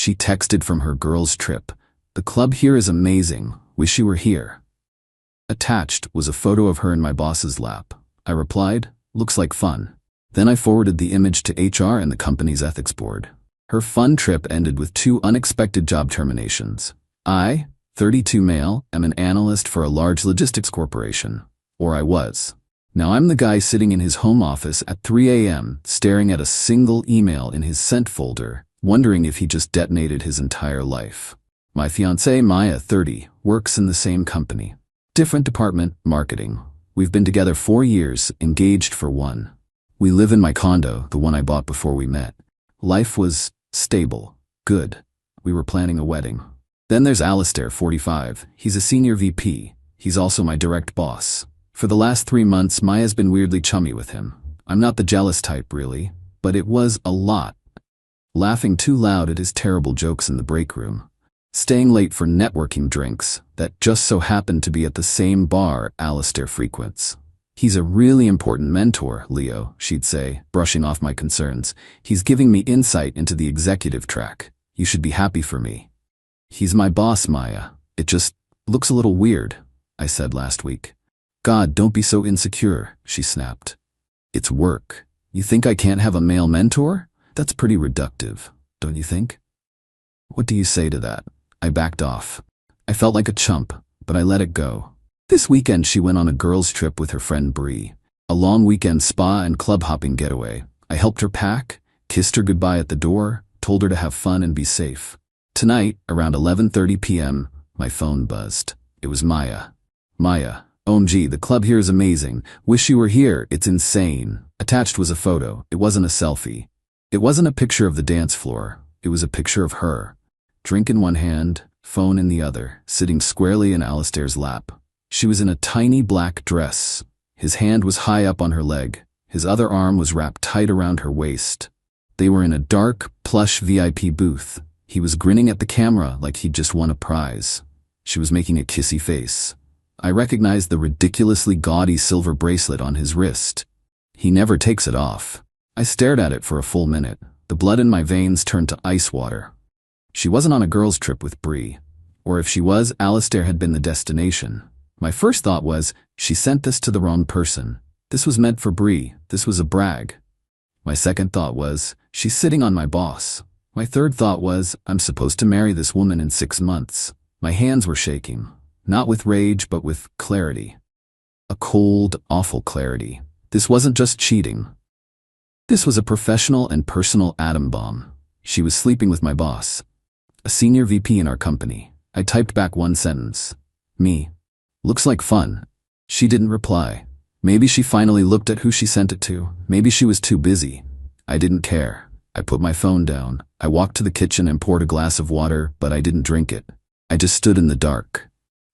She texted from her girls' trip. "The club here is amazing. Wish you were here." Attached was a photo of her in my boss's lap. I replied, "Looks like fun." Then I forwarded the image to HR and the company's ethics board. Her fun trip ended with 2 unexpected job terminations. I, 32 male, am an analyst for a large logistics corporation. Or I was. Now I'm the guy sitting in his home office at 3 a.m. staring at a single email in his sent folder, wondering if he just detonated his entire life. My fiancée, Maya, 30, works in the same company. Different department, marketing. We've been together 4 years, engaged for 1. We live in my condo, the one I bought before we met. Life was stable, good. We were planning a wedding. Then there's Alistair, 45. He's a senior VP. He's also my direct boss. For the last 3 months, Maya's been weirdly chummy with him. I'm not the jealous type, really, but it was a lot. Laughing too loud at his terrible jokes in the break room. Staying late for networking drinks that just so happened to be at the same bar Alistair frequents. "He's a really important mentor, Leo," she'd say, brushing off my concerns. "He's giving me insight into the executive track. You should be happy for me." "He's my boss, Maya. It just looks a little weird," I said last week. "God, don't be so insecure," she snapped. "It's work. You think I can't have a male mentor? That's pretty reductive, don't you think?" "What do you say to that?" I backed off. I felt like a chump, but I let it go. This weekend she went on a girls' trip with her friend Bree. A long weekend spa and club hopping getaway. I helped her pack, kissed her goodbye at the door, told her to have fun and be safe. Tonight, around 11:30 p.m., my phone buzzed. It was Maya. "Maya, OMG, the club here is amazing. Wish you were here, it's insane." Attached was a photo. It wasn't a selfie. It wasn't a picture of the dance floor. It was a picture of her. Drink in one hand, phone in the other, sitting squarely in Alistair's lap. She was in a tiny black dress. His hand was high up on her leg. His other arm was wrapped tight around her waist. They were in a dark, plush VIP booth. He was grinning at the camera like he'd just won a prize. She was making a kissy face. I recognized the ridiculously gaudy silver bracelet on his wrist. He never takes it off. I stared at it for a full minute. The blood in my veins turned to ice water. She wasn't on a girls' trip with Bree. Or if she was, Alistair had been the destination. My first thought was, she sent this to the wrong person. This was meant for Bree. This was a brag. My second thought was, she's sitting on my boss. My third thought was, I'm supposed to marry this woman in 6 months. My hands were shaking. Not with rage, but with clarity. A cold, awful clarity. This wasn't just cheating. This was a professional and personal atom bomb. She was sleeping with my boss. A senior VP in our company. I typed back one sentence. Me. Looks like fun. She didn't reply. Maybe she finally looked at who she sent it to. Maybe she was too busy. I didn't care. I put my phone down. I walked to the kitchen and poured a glass of water, but I didn't drink it. I just stood in the dark.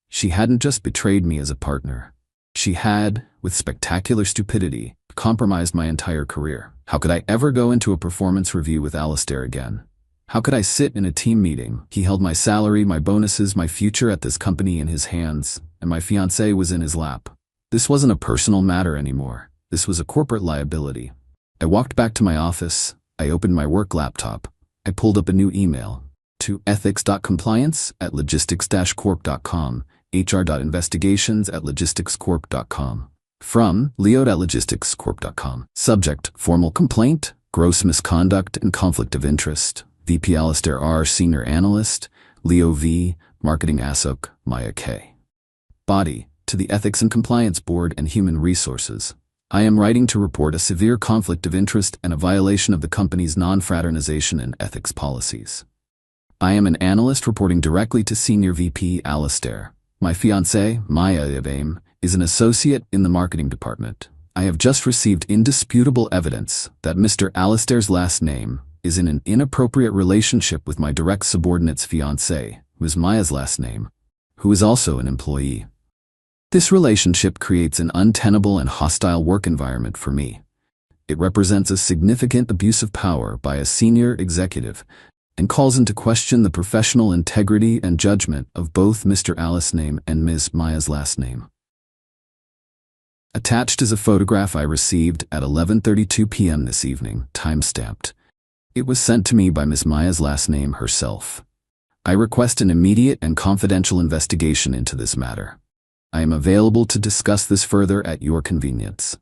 She hadn't just betrayed me as a partner. She had, with spectacular stupidity, compromised my entire career. How could I ever go into a performance review with Alistair again? How could I sit in a team meeting? He held my salary, my bonuses, my future at this company in his hands, and my fiancée was in his lap. This wasn't a personal matter anymore. This was a corporate liability. I walked back to my office. I opened my work laptop. I pulled up a new email to ethics.compliance@logistics-corp.com, hr.investigations@logisticscorp.com. From leo@logisticscorp.com. Subject, formal complaint, gross misconduct and conflict of interest. VP Alistair R., Senior Analyst, Leo V., Marketing ASOC, Maya K. Body, to the Ethics and Compliance Board and Human Resources. I am writing to report a severe conflict of interest and a violation of the company's non-fraternization and ethics policies. I am an analyst reporting directly to Senior VP Alistair. My fiancée, Maya Ibaim, is an associate in the marketing department. I have just received indisputable evidence that Mr. Alistair's last name is in an inappropriate relationship with my direct subordinate's fiancée, who is Maya's last name, who is also an employee. This relationship creates an untenable and hostile work environment for me. It represents a significant abuse of power by a senior executive and calls into question the professional integrity and judgment of both Mr. Alice's name and Ms. Maya's last name. Attached is a photograph I received at 11:32 p.m. this evening, time-stamped. It was sent to me by Miss Maya's last name herself. I request an immediate and confidential investigation into this matter. I am available to discuss this further at your convenience.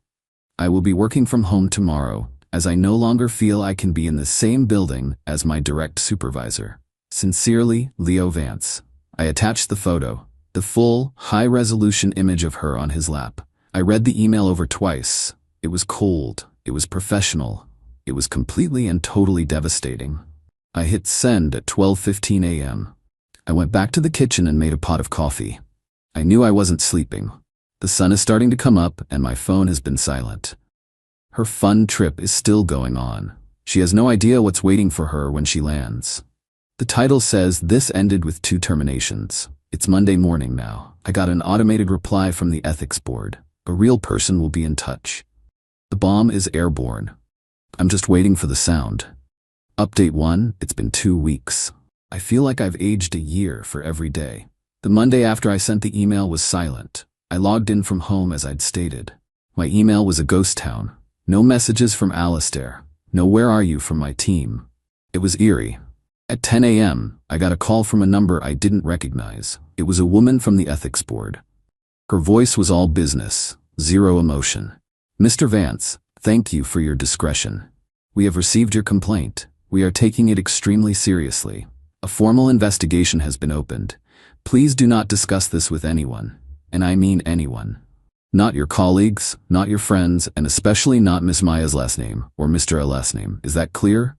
I will be working from home tomorrow, as I no longer feel I can be in the same building as my direct supervisor. Sincerely, Leo Vance. I attached the photo, the full, high-resolution image of her on his lap. I read the email over twice. It was cold. It was professional. It was completely and totally devastating. I hit send at 12:15 a.m. I went back to the kitchen and made a pot of coffee. I knew I wasn't sleeping. The sun is starting to come up and my phone has been silent. Her fun trip is still going on. She has no idea what's waiting for her when she lands. The title says this ended with 2 terminations. It's Monday morning now. I got an automated reply from the ethics board. A real person will be in touch. The bomb is airborne. I'm just waiting for the sound. Update 1, it's been 2 weeks. I feel like I've aged a year for every day. The Monday after I sent the email was silent. I logged in from home as I'd stated. My email was a ghost town. No messages from Alistair. No where are you from my team. It was eerie. At 10 a.m., I got a call from a number I didn't recognize. It was a woman from the ethics board. Her voice was all business, zero emotion. Mr. Vance, thank you for your discretion. We have received your complaint. We are taking it extremely seriously. A formal investigation has been opened. Please do not discuss this with anyone, and I mean anyone. Not your colleagues, not your friends, and especially not Miss Maya's last name or Mr. A's last name. Is that clear?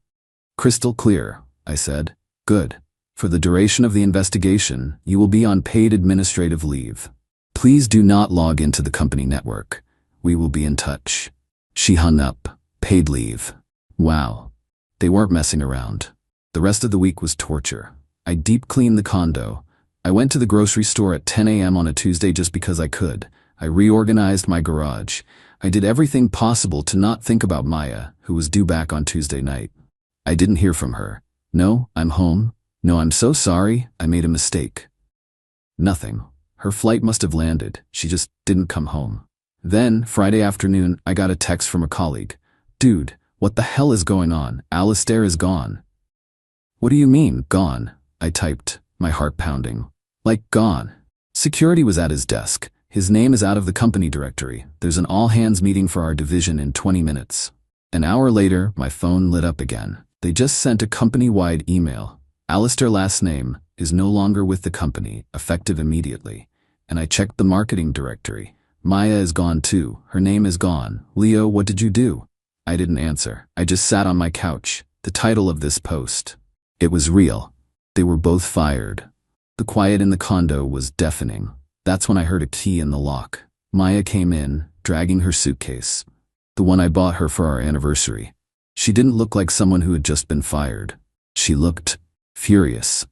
Crystal clear, I said. Good. For the duration of the investigation, you will be on paid administrative leave. Please do not log into the company network. We will be in touch. She hung up. Paid leave. Wow. They weren't messing around. The rest of the week was torture. I deep cleaned the condo. I went to the grocery store at 10 a.m. on a Tuesday just because I could. I reorganized my garage. I did everything possible to not think about Maya, who was due back on Tuesday night. I didn't hear from her. No, I'm home. No, I'm so sorry. I made a mistake. Nothing. Her flight must have landed. She just didn't come home. Then, Friday afternoon, I got a text from a colleague. Dude, what the hell is going on? Alistair is gone. What do you mean, gone? I typed, my heart pounding. Like, gone. Security was at his desk. His name is out of the company directory. There's an all-hands meeting for our division in 20 minutes. An hour later, my phone lit up again. They just sent a company-wide email. Alistair last name is no longer with the company, effective immediately. And I checked the marketing directory. Maya is gone too. Her name is gone. Leo, what did you do? I didn't answer. I just sat on my couch. The title of this post. It was real. They were both fired. The quiet in the condo was deafening. That's when I heard a key in the lock. Maya came in, dragging her suitcase. The one I bought her for our anniversary. She didn't look like someone who had just been fired. She looked furious.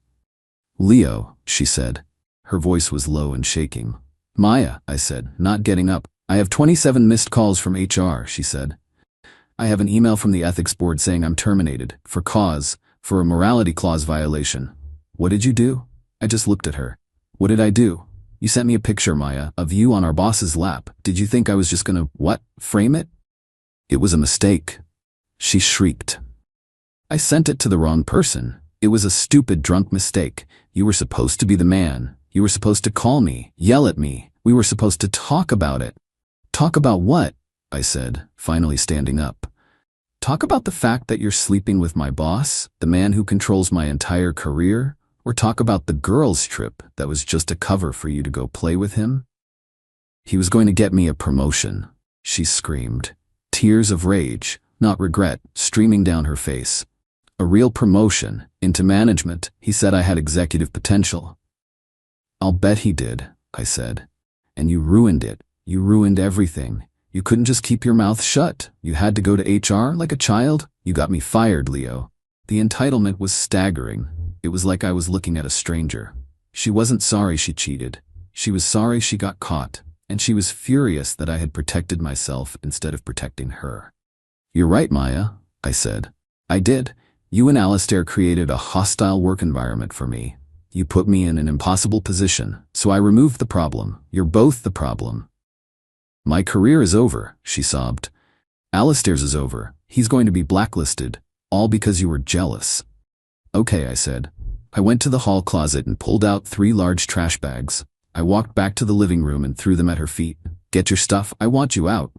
Leo, she said. Her voice was low and shaking. Maya, I said, not getting up. I have 27 missed calls from HR, she said. I have an email from the ethics board saying I'm terminated, for a morality clause violation. What did you do? I just looked at her. What did I do? You sent me a picture, Maya, of you on our boss's lap. Did you think I was just gonna, frame it? It was a mistake. She shrieked. I sent it to the wrong person. It was a stupid drunk mistake. You were supposed to be the man. You were supposed to call me, yell at me. We were supposed to talk about it. Talk about what? I said, finally standing up. Talk about the fact that you're sleeping with my boss, the man who controls my entire career? Or talk about the girls' trip that was just a cover for you to go play with him? He was going to get me a promotion, she screamed. Tears of rage, not regret, streaming down her face. A real promotion, into management. He said I had executive potential. I'll bet he did, I said. And you ruined it. You ruined everything. You couldn't just keep your mouth shut. You had to go to HR like a child. You got me fired, Leo. The entitlement was staggering. It was like I was looking at a stranger. She wasn't sorry she cheated. She was sorry she got caught, and she was furious that I had protected myself instead of protecting her. You're right, Maya, I said. I did. You and Alistair created a hostile work environment for me. You put me in an impossible position, so I removed the problem. You're both the problem. My career is over, she sobbed. Alistair's is over. He's going to be blacklisted. all because you were jealous. Okay, I said. I went to the hall closet and pulled out 3 large trash bags. I walked back to the living room and threw them at her feet. Get your stuff, I want you out.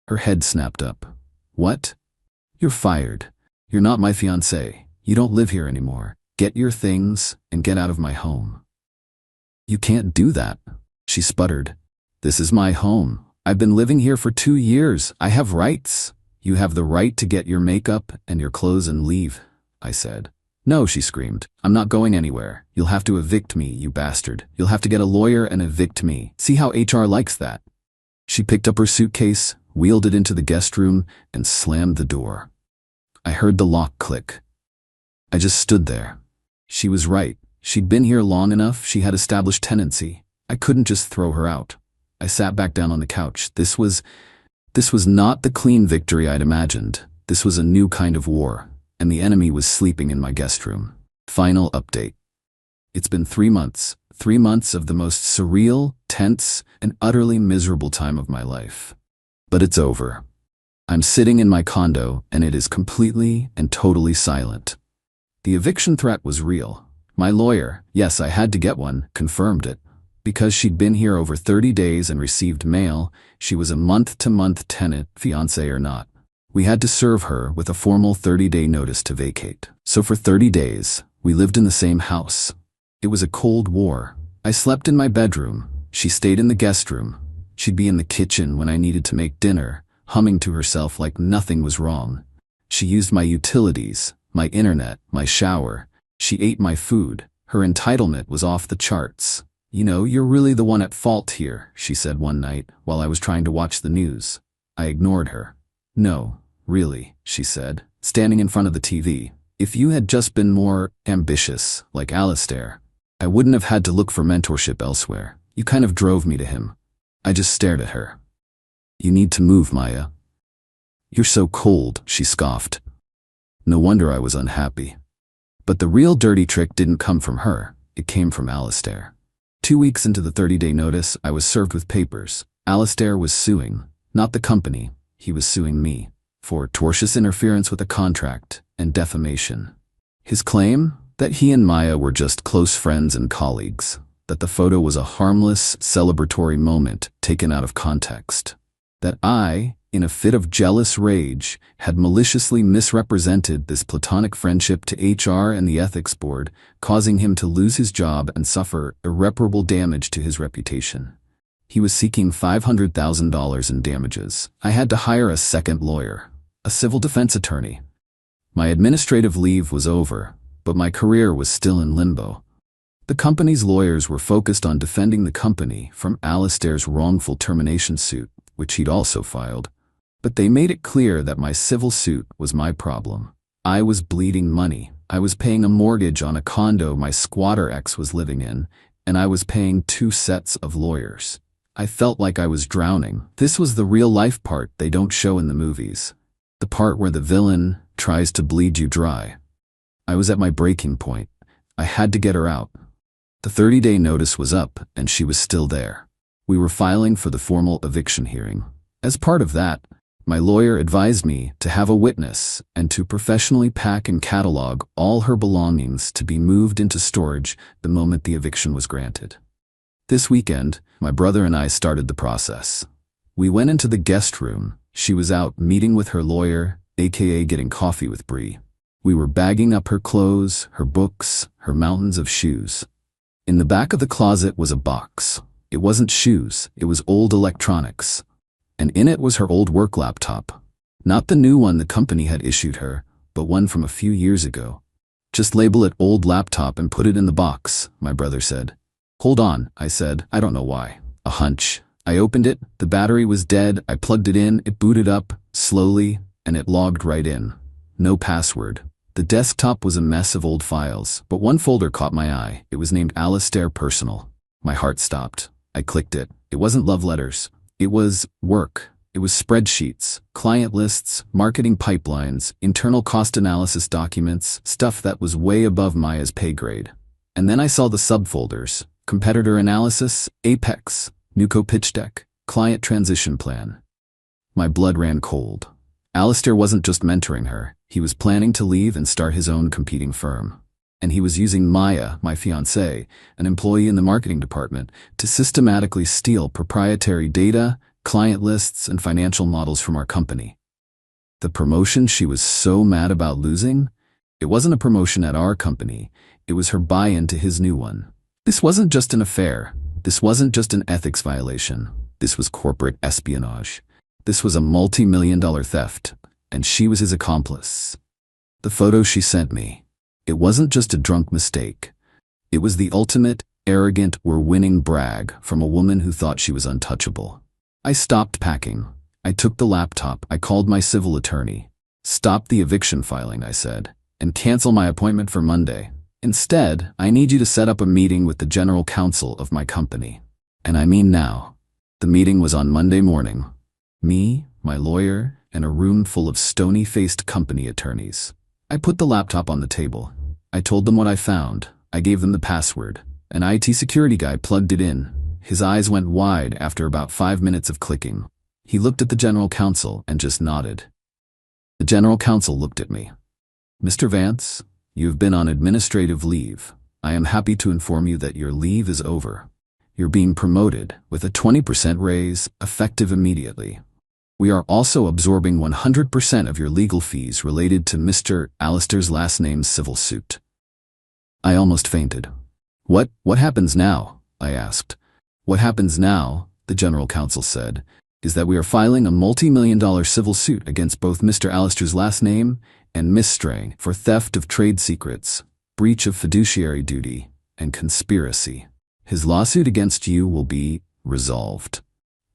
Her head snapped up. What? You're fired. You're not my fiancé. You don't live here anymore. Get your things and get out of my home. You can't do that, she sputtered. This is my home. I've been living here for 2 years. I have rights. You have the right to get your makeup and your clothes and leave, I said. No, she screamed. I'm not going anywhere. You'll have to evict me, you bastard. You'll have to get a lawyer and evict me. See how HR likes that. She picked up her suitcase, wheeled it into the guest room, and slammed the door. I heard the lock click. I just stood there. She was right. She'd been here long enough. She had established tenancy. I couldn't just throw her out. I sat back down on the couch. This was not the clean victory I'd imagined. This was a new kind of war, and the enemy was sleeping in my guest room. Final update. It's been 3 months. 3 months of the most surreal, tense, and utterly miserable time of my life. But it's over. I'm sitting in my condo, and it is completely and totally silent. The eviction threat was real. My lawyer, yes, I had to get one, confirmed it. Because she'd been here over 30 days and received mail, she was a month-to-month tenant, fiancé or not. We had to serve her with a formal 30-day notice to vacate. So for 30 days, we lived in the same house. It was a cold war. I slept in my bedroom. She stayed in the guest room. She'd be in the kitchen when I needed to make dinner, humming to herself like nothing was wrong. She used my utilities, my internet, my shower. She ate my food. Her entitlement was off the charts. You know, you're really the one at fault here, she said one night while I was trying to watch the news. I ignored her. No, really, she said, standing in front of the TV. If you had just been more ambitious, like Alistair, I wouldn't have had to look for mentorship elsewhere. You kind of drove me to him. I just stared at her. You need to move, Maya. You're so cold, she scoffed. No wonder I was unhappy. But the real dirty trick didn't come from her. It came from Alistair. 2 weeks into the 30-day notice, I was served with papers. Alistair was suing, not the company. He was suing me for tortious interference with a contract and defamation. His claim? That he and Maya were just close friends and colleagues. That the photo was a harmless, celebratory moment taken out of context. That I, in a fit of jealous rage, had maliciously misrepresented this platonic friendship to HR and the ethics board, causing him to lose his job and suffer irreparable damage to his reputation. He was seeking $500,000 in damages. I had to hire a second lawyer, a civil defense attorney. My administrative leave was over, but my career was still in limbo. The company's lawyers were focused on defending the company from Alistair's wrongful termination suit, which he'd also filed. But they made it clear that my civil suit was my problem. I was bleeding money. I was paying a mortgage on a condo my squatter ex was living in, and I was paying 2 sets of lawyers. I felt like I was drowning. This was the real-life part they don't show in the movies. The part where the villain tries to bleed you dry. I was at my breaking point. I had to get her out. The 30-day notice was up, and she was still there. We were filing for the formal eviction hearing. As part of that, my lawyer advised me to have a witness and to professionally pack and catalog all her belongings to be moved into storage the moment the eviction was granted. This weekend, my brother and I started the process. We went into the guest room. She was out meeting with her lawyer, aka getting coffee with Bree. We were bagging up her clothes, her books, her mountains of shoes. In the back of the closet was a box. It wasn't shoes, it was old electronics. And in it was her old work laptop. Not the new one the company had issued her, but one from a few years ago. Just label it old laptop and put it in the box, my brother said. Hold on, I said, I don't know why. A hunch. I opened it, the battery was dead, I plugged it in, it booted up, slowly, and it logged right in. No password. The desktop was a mess of old files, but one folder caught my eye. It was named Alistair Personal. My heart stopped. I clicked it. It wasn't love letters. It was work. It was spreadsheets, client lists, marketing pipelines, internal cost analysis documents, stuff that was way above Maya's pay grade. And then I saw the subfolders: competitor analysis, Apex, Nuco pitch deck, client transition plan. My blood ran cold. Alistair wasn't just mentoring her, He was planning to leave and start his own competing firm. And he was using Maya, my fiancée, an employee in the marketing department, to systematically steal proprietary data, client lists, and financial models from our company. The promotion she was so mad about losing? It wasn't a promotion at our company. It was her buy-in to his new one. This wasn't just an affair. This wasn't just an ethics violation. This was corporate espionage. This was a multi-million-dollar theft, and she was his accomplice. The photo she sent me, it wasn't just a drunk mistake. It was the ultimate, arrogant, we're winning brag from a woman who thought she was untouchable. I stopped packing. I took the laptop. I called my civil attorney. Stop the eviction filing, I said, and cancel my appointment for Monday. Instead, I need you to set up a meeting with the general counsel of my company. And I mean now. The meeting was on Monday morning. Me, my lawyer, and a room full of stony-faced company attorneys. I put the laptop on the table. I told them what I found. I gave them the password. An IT security guy plugged it in. His eyes went wide after about 5 minutes of clicking. He looked at the general counsel and just nodded. The general counsel looked at me. Mr. Vance, you have been on administrative leave. I am happy to inform you that your leave is over. You're being promoted with a 20% raise, effective immediately. We are also absorbing 100% of your legal fees related to Mr. Alistair's last name's civil suit. I almost fainted. What happens now? I asked. What happens now, the general counsel said, is that we are filing a multi-million-dollar civil suit against both Mr. Alistair's last name and Miss Strang for theft of trade secrets, breach of fiduciary duty, and conspiracy. His lawsuit against you will be resolved,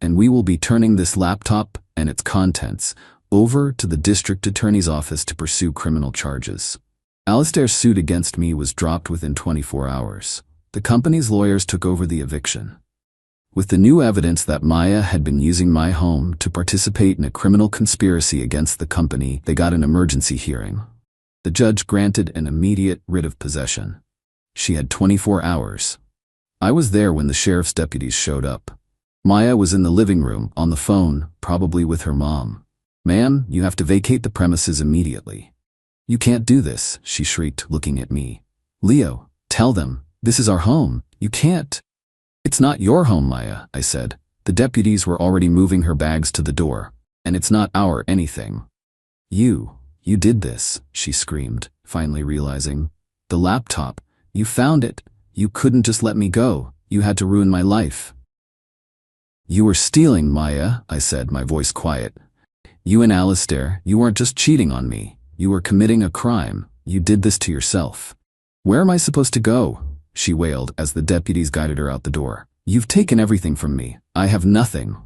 and we will be turning this laptop and its contents over to the district attorney's office to pursue criminal charges. Alistair's suit against me was dropped within 24 hours. The company's lawyers took over the eviction. With the new evidence that Maya had been using my home to participate in a criminal conspiracy against the company, they got an emergency hearing. The judge granted an immediate writ of possession. She had 24 hours. I was there when the sheriff's deputies showed up. Maya was in the living room, on the phone, probably with her mom. "Ma'am, you have to vacate the premises immediately." "You can't do this," she shrieked, looking at me. "Leo, tell them, this is our home. You can't." "It's not your home, Maya," I said. The deputies were already moving her bags to the door. "And it's not our anything." You did this," she screamed, finally realizing. "The laptop, you found it. You couldn't just let me go. You had to ruin my life." "You were stealing, Maya," I said, my voice quiet. "You and Alistair, you weren't just cheating on me. You were committing a crime. You did this to yourself." "Where am I supposed to go?" she wailed as the deputies guided her out the door. "You've taken everything from me. I have nothing."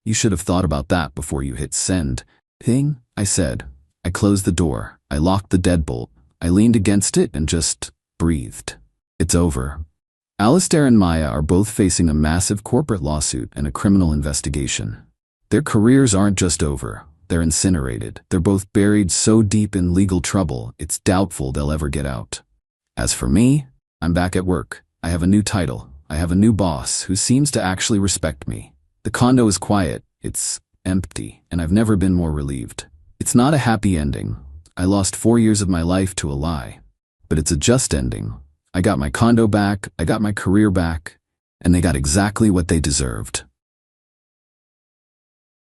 "You should have thought about that before you hit send." "Ping," I said. I closed the door. I locked the deadbolt. I leaned against it and just breathed. It's over. Alistair and Maya are both facing a massive corporate lawsuit and a criminal investigation. Their careers aren't just over. They're incinerated. They're both buried so deep in legal trouble, it's doubtful they'll ever get out. As for me, I'm back at work. I have a new title. I have a new boss who seems to actually respect me. The condo is quiet. It's empty, and I've never been more relieved. It's not a happy ending. I lost 4 years of my life to a lie. But it's a just ending. I got my condo back, I got my career back, and they got exactly what they deserved.